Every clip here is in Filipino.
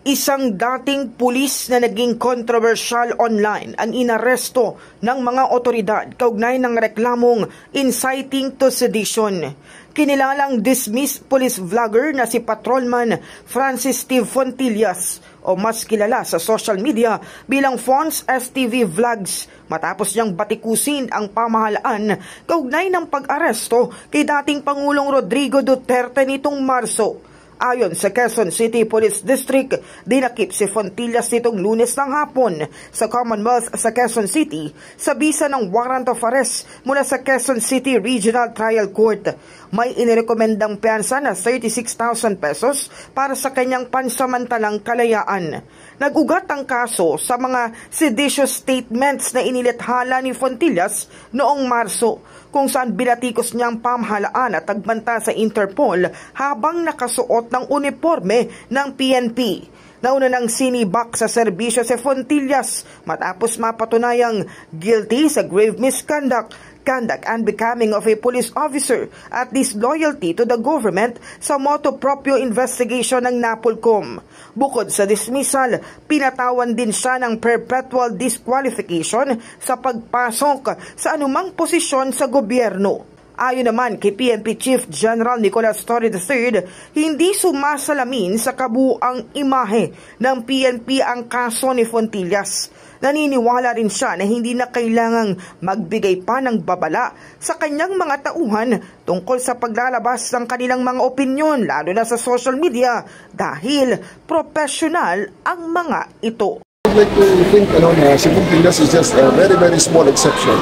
Isang dating pulis na naging kontrobersyal online ang inaresto ng mga otoridad kaugnay ng reklamong inciting to sedition. Kinilalang dismissed police vlogger na si Patrolman Francis Steve Fontillas o mas kilala sa social media bilang Fonz STV Vlogs matapos niyang batikusin ang pamahalaan kaugnay ng pag-aresto kay dating Pangulong Rodrigo Duterte nitong Marso. Ayon sa Quezon City Police District, dinakip si Fontillas nitong Lunes ng hapon sa Commonwealth sa Quezon City sa bisa ng warrant of arrest mula sa Quezon City Regional Trial Court. May inirekomendang piyansa na 36,000 pesos para sa kanyang pansamantalang kalayaan. Nagugat ang kaso sa mga seditious statements na inilathala ni Fontillas noong Marso, kung saan binatikos niya ang pamahalaan at tagbanta sa Interpol habang nakasuot ng uniforme ng PNP. Nauna nang sinibak sa serbisyo si Fontillas matapos mapatunayang guilty sa grave misconduct, conduct unbecoming of a police officer at disloyalty to the government sa motu proprio investigation ng NAPOLCOM. Bukod sa dismissal, pinatawan din siya ng perpetual disqualification sa pagpasok sa anumang posisyon sa gobyerno. Ayon naman kay PNP Chief General Nicolas Torre III, hindi sumasalamin sa kabuuang imahe ng PNP ang kaso ni Fontillas. Naniniwala rin siya na hindi na kailangang magbigay pa ng babala sa kanyang mga tauhan tungkol sa paglalabas ng kanilang mga opinyon lalo na sa social media dahil professional ang mga ito. I would like to think na si Fontillas is just a very, very small exception,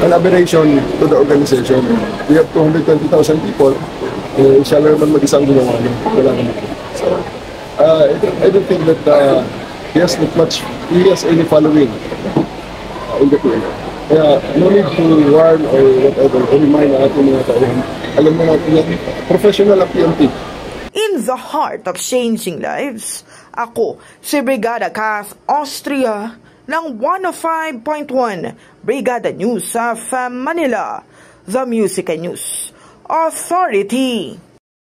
an aberration to the organization. We have 220,000 people, siya lang naman mag-isang ginawa niya. So, I don't think that he has any following in the field. Kaya no need to warn or whatever, to remind natin mga tauhan. Alam mo natin yan, professional ang PNP. In the heart of changing lives, ako si Brigada Kath Austria ng 105.1 Brigada News of Manila, the Music and News Authority.